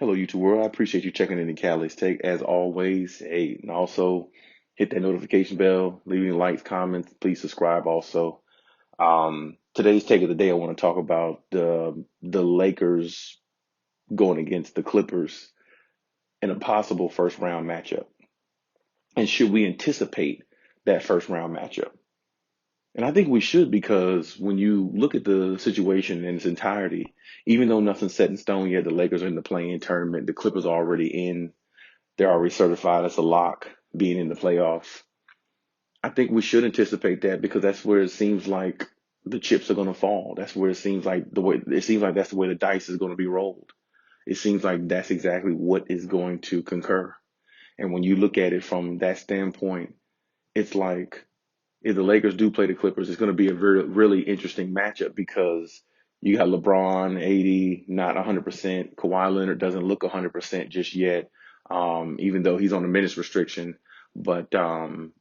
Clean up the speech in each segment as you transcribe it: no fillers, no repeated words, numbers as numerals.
Hello, YouTube world. I appreciate you checking in the Khaliis Take as always. Hey, and also hit that notification bell, leaving likes, comments. Please subscribe also. Today's take of the day, I want to talk about the Lakers going against the Clippers in a possible first round matchup. And should we anticipate that first round matchup? And I think we should because when you look at the situation in its entirety, even though nothing's set in stone yet, the Lakers are in the play-in tournament, the Clippers are already in. They're already certified as a lock being in the playoffs. I think we should anticipate that because that's where it seems like the chips are going to fall. That's where it seems like that's the way the dice is going to be rolled. It seems like that's exactly what is going to concur. And when you look at it from that standpoint, it's like if the Lakers do play the Clippers, it's going to be a really interesting matchup because you got LeBron, 80, not 100%. Kawhi Leonard doesn't look 100% just yet, even though he's on a minutes restriction. But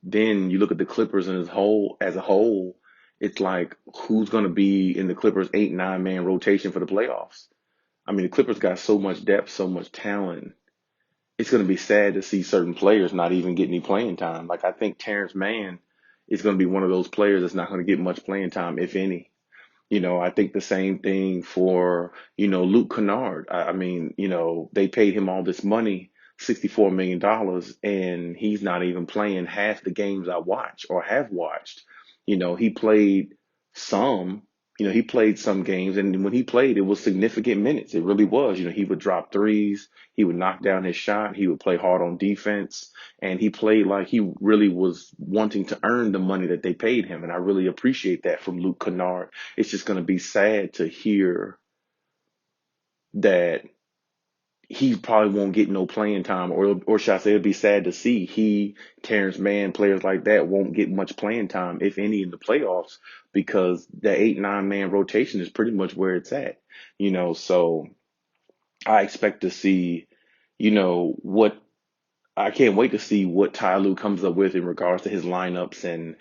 then you look at the Clippers as a whole, it's like who's going to be in the Clippers 8, 9 man rotation for the playoffs? I mean, the Clippers got so much depth, so much talent. It's going to be sad to see certain players not even get any playing time. Like I think Terrence Mann is going to be one of those players that's not going to get much playing time, if any. I think the same thing for, Luke Kennard. I mean, they paid him all this money, $64 million, and he's not even playing half the games I watch or have watched. He played some, he played some games, and when he played, it was significant minutes. It really was. He would drop threes, he would knock down his shot, he would play hard on defense, and he played like he really was wanting to earn the money that they paid him. And I really appreciate that from Luke Kennard. It's just going to be sad to hear that he probably won't get no playing time, or should I say, it'd be sad to see Terrence Mann, players like that won't get much playing time, if any, in the playoffs because the 8, 9 man rotation is pretty much where it's at. So I expect to see, what I can't wait to see what Ty Lue comes up with in regards to his lineups and,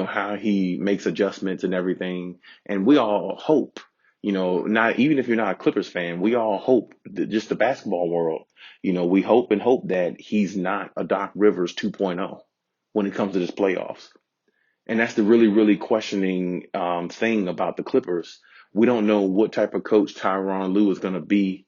how he makes adjustments and everything. And we all hope, not even if you're not a Clippers fan, we all hope that just the basketball world, we hope and hope that he's not a Doc Rivers 2.0 when it comes to this playoffs. And that's the really, really questioning thing about the Clippers. We don't know what type of coach Tyronn Lue is going to be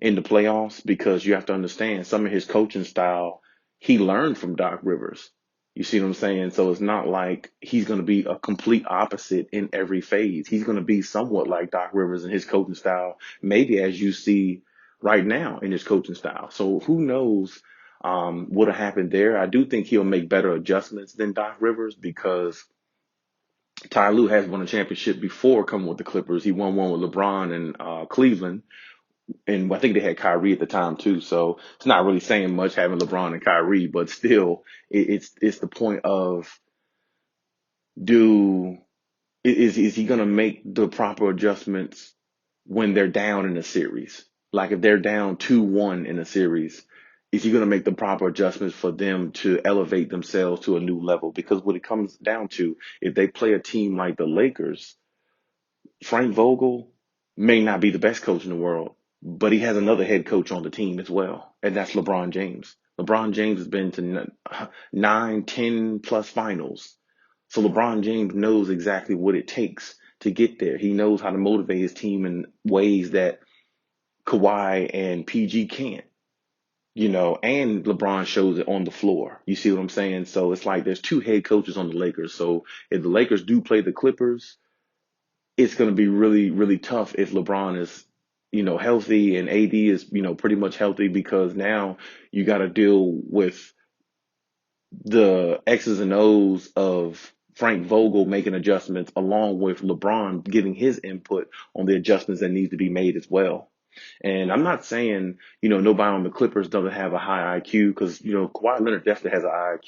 in the playoffs because you have to understand some of his coaching style he learned from Doc Rivers. You see what I'm saying? So it's not like he's going to be a complete opposite in every phase. He's going to be somewhat like Doc Rivers in his coaching style, maybe as you see right now in his coaching style. So who knows what'll happen there? I do think he'll make better adjustments than Doc Rivers because Ty Lue has won a championship before coming with the Clippers. He won one with LeBron and Cleveland, and I think they had Kyrie at the time too. So it's not really saying much having LeBron and Kyrie, but still, it's the point of do is he going to make the proper adjustments when they're down in a series? Like if they're down 2-1 in a series, is he going to make the proper adjustments for them to elevate themselves to a new level? Because what it comes down to, if they play a team like the Lakers, Frank Vogel may not be the best coach in the world, but he has another head coach on the team as well, and that's LeBron James. LeBron James has been to 9, 10 plus finals. So LeBron James knows exactly what it takes to get there. He knows how to motivate his team in ways that Kawhi and PG can't, and LeBron shows it on the floor. You see what I'm saying? So it's like there's two head coaches on the Lakers. So if the Lakers do play the Clippers, it's going to be really, really tough if LeBron is, healthy and AD is, pretty much healthy because now you got to deal with the X's and O's of Frank Vogel making adjustments along with LeBron giving his input on the adjustments that need to be made as well. And I'm not saying, nobody on the Clippers doesn't have a high IQ because, Kawhi Leonard definitely has a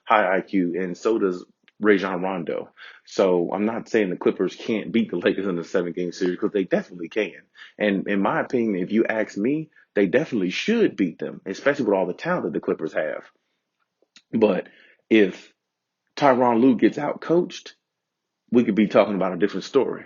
high IQ, and so does Rajon Rondo. So I'm not saying the Clippers can't beat the Lakers in the 7 game series because they definitely can. And in my opinion, if you ask me, they definitely should beat them, especially with all the talent that the Clippers have. But if Tyronn Lue gets out coached, we could be talking about a different story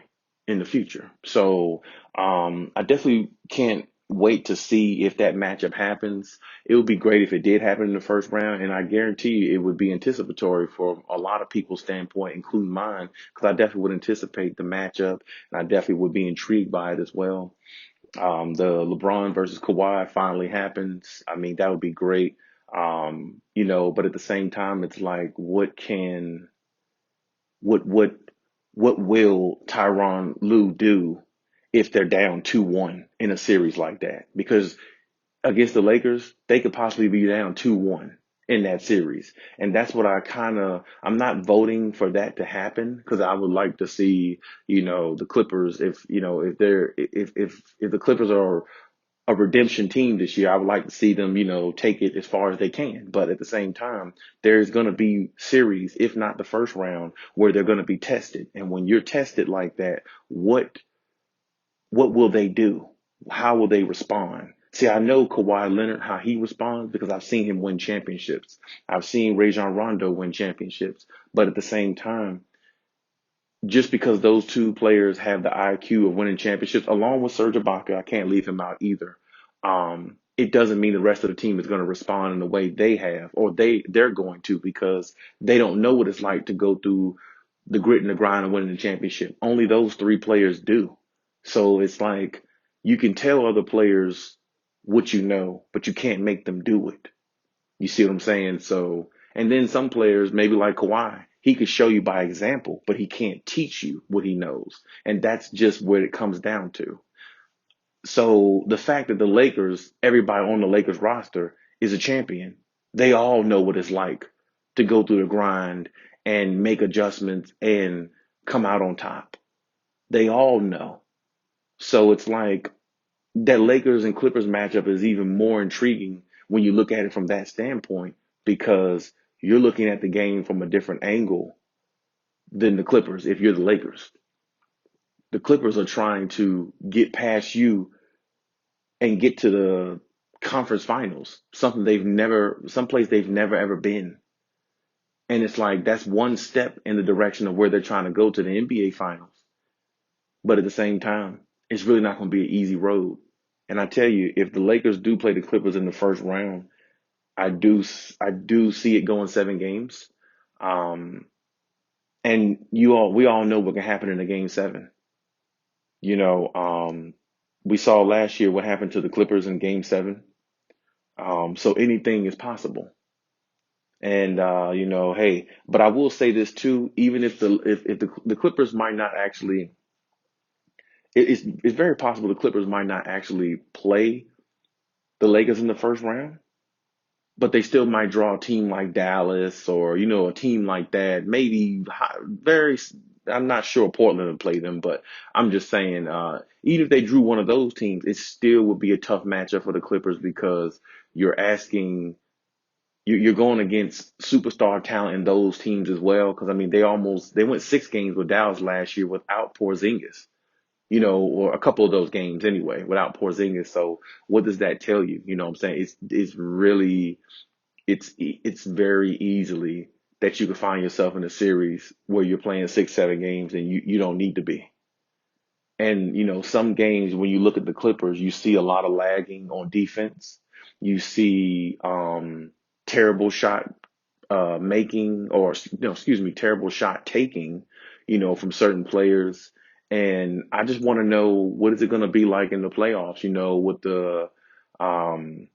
in the future. So I definitely can't wait to see if that matchup happens. It would be great if it did happen in the first round, and I guarantee you it would be anticipatory for a lot of people's standpoint, including mine, because I definitely would anticipate the matchup, and I definitely would be intrigued by it as well. The LeBron versus Kawhi finally happens. I mean, that would be great. But at the same time, it's like, what what what will Tyronn Lue do if they're down 2-1 in a series like that? Because against the Lakers, they could possibly be down 2-1 in that series. And that's what I'm not voting for that to happen because I would like to see, the Clippers, if the Clippers are a redemption team this year, I would like to see them, take it as far as they can. But at the same time, there's going to be series, if not the first round, where they're going to be tested. And when you're tested like that, what will they do? How will they respond? See, I know Kawhi Leonard, how he responds because I've seen him win championships. I've seen Rajon Rondo win championships. But at the same time, just because those two players have the IQ of winning championships, along with Serge Ibaka, I can't leave him out either. It doesn't mean the rest of the team is going to respond in the way they have, or they're going to, because they don't know what it's like to go through the grit and the grind of winning the championship. Only those three players do. So it's like you can tell other players what you know, but you can't make them do it. You see what I'm saying? So, and then some players, maybe like Kawhi, he could show you by example, but he can't teach you what he knows. And that's just what it comes down to. So the fact that the Lakers, everybody on the Lakers roster is a champion, they all know what it's like to go through the grind and make adjustments and come out on top. They all know. So it's like that Lakers and Clippers matchup is even more intriguing when you look at it from that standpoint because you're looking at the game from a different angle than the Clippers if you're the Lakers. The Clippers are trying to get past you and get to the conference finals, someplace they've never ever been. And it's like that's one step in the direction of where they're trying to go to the NBA finals. But at the same time, it's really not going to be an easy road. And I tell you, if the Lakers do play the Clippers in the first round, I do see it going 7 games. Um, and we all know what can happen in a game 7. You know, we saw last year what happened to the Clippers in game 7. So anything is possible. And hey, but I will say this too, even if the Clippers might not actually, it's very possible the Clippers might not actually play the Lakers in the first round, but they still might draw a team like Dallas or, a team like that. Maybe I'm not sure Portland would play them, but I'm just saying, even if they drew one of those teams, it still would be a tough matchup for the Clippers because you're asking, you're going against superstar talent in those teams as well. Cause I mean, they went 6 games with Dallas last year without Porzingis, or a couple of those games anyway, without Porzingis. So what does that tell you? You know what I'm saying? It's really, it's very easily that you could find yourself in a series where you're playing 6, 7 games and you don't need to be. And, some games when you look at the Clippers, you see a lot of lagging on defense. You see, terrible shot, making or, excuse me, terrible shot taking, from certain players. And I just want to know what is it going to be like in the playoffs, um,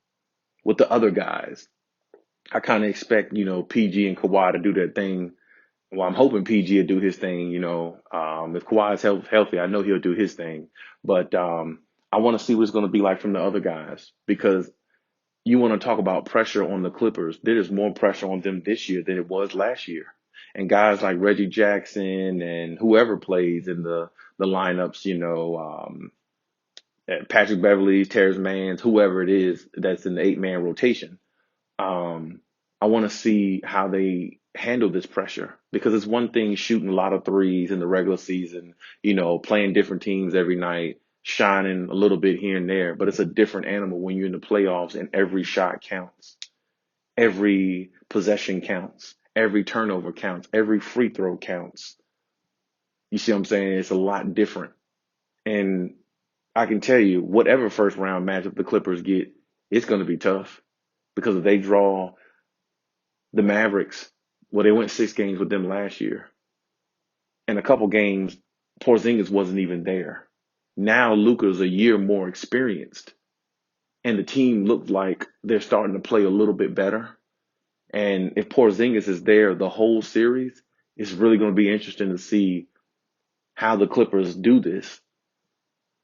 with the other guys. I kind of expect, PG and Kawhi to do their thing. Well, I'm hoping PG will do his thing, if Kawhi's healthy, I know he'll do his thing. But I want to see what it's going to be like from the other guys because you want to talk about pressure on the Clippers. There is more pressure on them this year than it was last year. And guys like Reggie Jackson and whoever plays in the lineups, Patrick Beverly, Terrence Manns, whoever it is that's in the 8-man rotation. Um, I want to see how they handle this pressure because it's one thing shooting a lot of threes in the regular season, playing different teams every night, shining a little bit here and there, but it's a different animal when you're in the playoffs and every shot counts. Every possession counts. Every turnover counts. Every free throw counts. You see what I'm saying? It's a lot different. And I can tell you, whatever first round matchup the Clippers get, it's going to be tough because if they draw the Mavericks, well, they went 6 games with them last year, and a couple games, Porzingis wasn't even there. Now Luka's a year more experienced, and the team looked like they're starting to play a little bit better. And if Porzingis is there the whole series, it's really going to be interesting to see how the Clippers do this.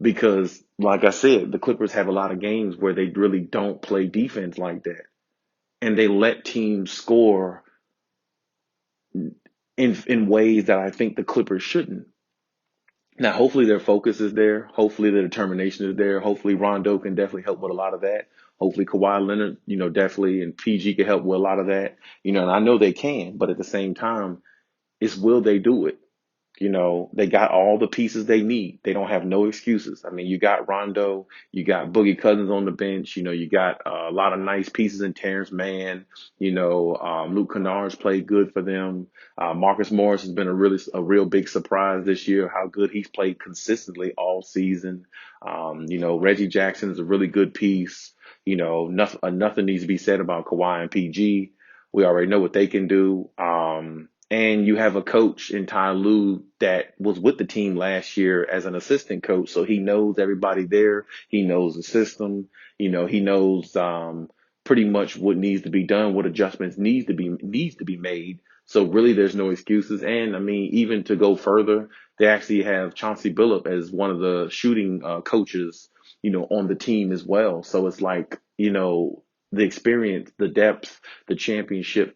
Because, like I said, the Clippers have a lot of games where they really don't play defense like that. And they let teams score in ways that I think the Clippers shouldn't. Now, hopefully their focus is there. Hopefully their determination is there. Hopefully Rondo can definitely help with a lot of that. Hopefully Kawhi Leonard, definitely, and PG can help with a lot of that. And I know they can, but at the same time, it's will they do it? They got all the pieces they need. They don't have no excuses. I mean, you got Rondo, you got Boogie Cousins on the bench. You got a lot of nice pieces in Terrence Mann. Luke Kennard's played good for them. Marcus Morris has been a real big surprise this year. How good he's played consistently all season. Reggie Jackson is a really good piece. Nothing needs to be said about Kawhi and PG. We already know what they can do. And you have a coach in Ty Lue that was with the team last year as an assistant coach. So he knows everybody there. He knows the system. He knows pretty much what needs to be done, what adjustments needs to be made. So really there's no excuses. And I mean, even to go further, they actually have Chauncey Billup as one of the shooting coaches, on the team as well. So it's like, the experience, the depth, the championship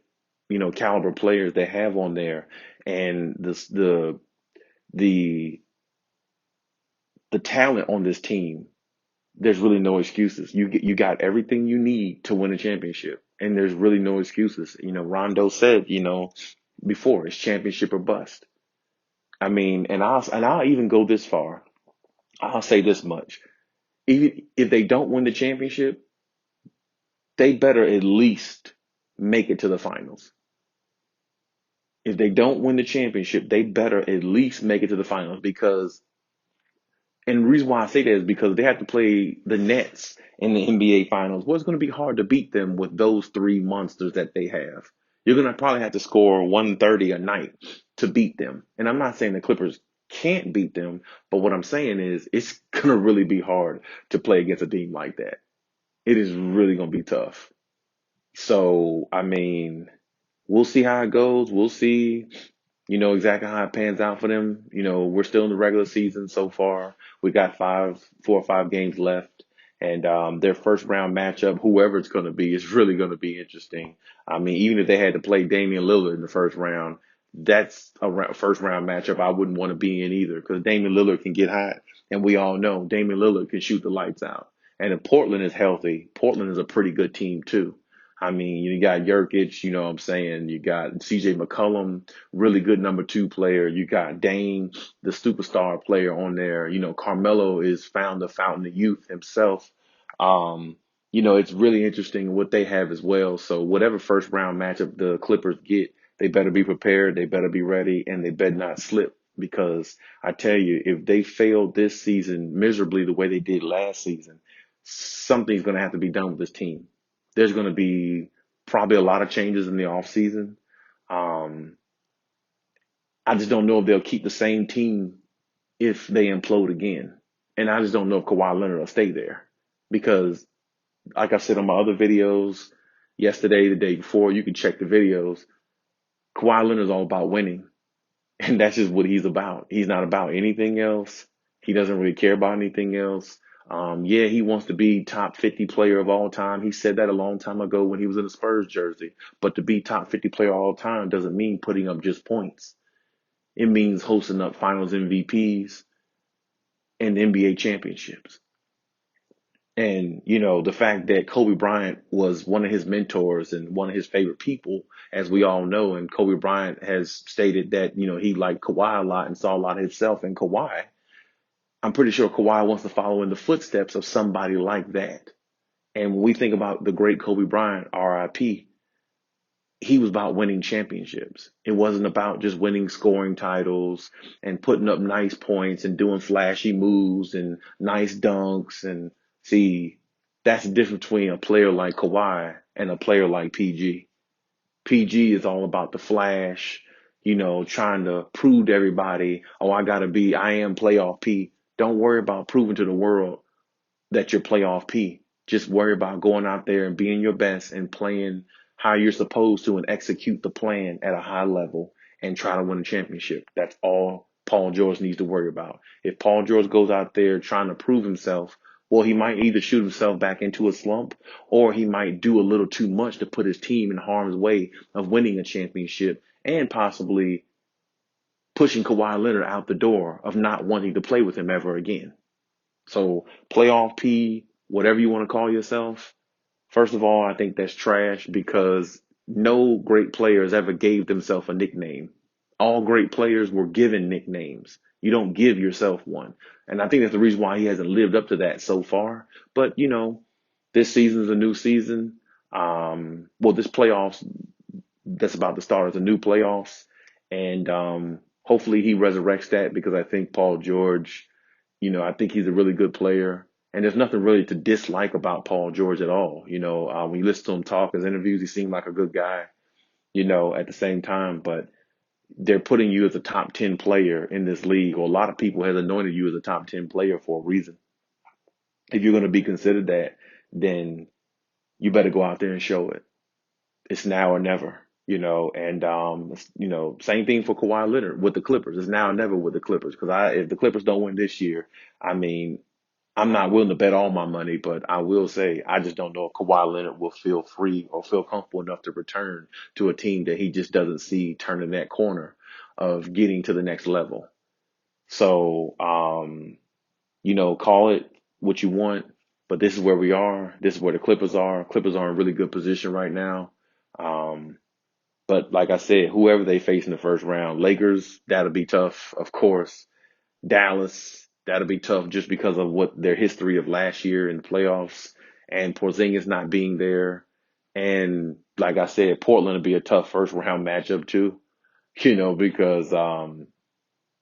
caliber players they have on there, and the the talent on this team. There's really no excuses. You got everything you need to win a championship, and there's really no excuses. Rondo said, before it's championship or bust. I mean, and I'll even go this far. I'll say this much: even if they don't win the championship, they better at least make it to the finals. If they don't win the championship, they better at least make it to the finals and the reason why I say that is because they have to play the Nets in the NBA finals. Well, it's going to be hard to beat them with those three monsters that they have. You're going to probably have to score 130 a night to beat them. And I'm not saying the Clippers can't beat them, but what I'm saying is it's going to really be hard to play against a team like that. It is really going to be tough. So, I mean, we'll see how it goes. We'll see, exactly how it pans out for them. We're still in the regular season so far. We got 4 or 5 games left. And their first round matchup, whoever it's going to be, is really going to be interesting. I mean, even if they had to play Damian Lillard in the first round, that's a first round matchup I wouldn't want to be in either because Damian Lillard can get hot. And we all know Damian Lillard can shoot the lights out. And if Portland is healthy, Portland is a pretty good team too. I mean, you got Jokic, what I'm saying? You got CJ McCollum, really good number 2 player. You got Dame, the superstar player on there. Carmelo is found the fountain of youth himself. It's really interesting what they have as well. So whatever first round matchup the Clippers get, they better be prepared, they better be ready, and they better not slip. Because I tell you, if they fail this season miserably the way they did last season, something's going to have to be done with this team. There's going to be probably a lot of changes in the offseason. Um, I just don't know if they'll keep the same team if they implode again. And I just don't know if Kawhi Leonard will stay there. Because, like I said on my other videos, yesterday, the day before, you can check the videos. Kawhi Leonard is all about winning. And that's just what he's about. He's not about anything else. He doesn't really care about anything else. Yeah, he wants to be top 50 player of all time. He said that a long time ago when he was in the Spurs jersey. But to be top 50 player of all time doesn't mean putting up just points. It means hosting up finals MVPs and NBA championships. And, the fact that Kobe Bryant was one of his mentors and one of his favorite people, as we all know, and Kobe Bryant has stated that, he liked Kawhi a lot and saw a lot of himself in Kawhi. I'm pretty sure Kawhi wants to follow in the footsteps of somebody like that. And when we think about the great Kobe Bryant, RIP, he was about winning championships. It wasn't about just winning scoring titles and putting up nice points and doing flashy moves and nice dunks. And see, that's the difference between a player like Kawhi and a player like PG. PG is all about the flash, trying to prove to everybody, oh, I am playoff P. Don't worry about proving to the world that you're playoff P. Just worry about going out there and being your best and playing how you're supposed to and execute the plan at a high level and try to win a championship. That's all Paul George needs to worry about. If Paul George goes out there trying to prove himself, well, he might either shoot himself back into a slump or he might do a little too much to put his team in harm's way of winning a championship and possibly pushing Kawhi Leonard out the door of not wanting to play with him ever again. So playoff P, whatever you want to call yourself, first of all, I think that's trash because no great players ever gave themselves a nickname. All great players were given nicknames. You don't give yourself one. And I think that's the reason why he hasn't lived up to that so far. But, this season is a new season. This playoffs that's about to start is a new playoffs. And hopefully he resurrects that because I think Paul George, I think he's a really good player. And there's nothing really to dislike about Paul George at all. When you listen to him talk, his interviews, he seemed like a good guy, at the same time. But they're putting you as a top 10 player in this league, or a lot of people has anointed you as a top 10 player for a reason. If you're going to be considered that, then you better go out there and show it. It's now or never, and same thing for Kawhi Leonard with the Clippers. It's now or never with the Clippers because if the Clippers don't win this year, I mean, I'm not willing to bet all my money, but I will say I just don't know if Kawhi Leonard will feel free or feel comfortable enough to return to a team that he just doesn't see turning that corner of getting to the next level. So, call it what you want, but this is where we are. This is where the Clippers are. Clippers are in really good position right now. Um, but like I said, whoever they face in the first round, Lakers, that'll be tough, of course. Dallas, that'll be tough just because of what their history of last year in the playoffs and Porzingis not being there. And like I said, Portland will be a tough first round matchup too, because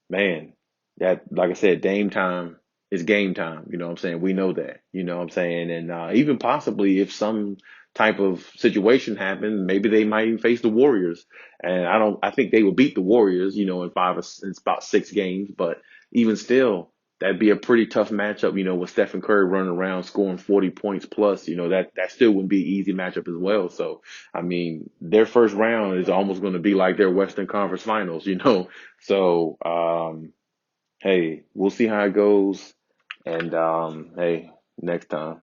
man, that, like I said, Dame time is game time. You know what I'm saying? We know that, you know what I'm saying? And even possibly if some type of situation happened, maybe they might even face the Warriors. And I think they will beat the Warriors, in about 6 games. But even still, that'd be a pretty tough matchup, with Stephen Curry running around scoring 40 points plus, that still wouldn't be an easy matchup as well. So, I mean, their first round is almost going to be like their Western Conference Finals, So, hey, we'll see how it goes. And hey, next time.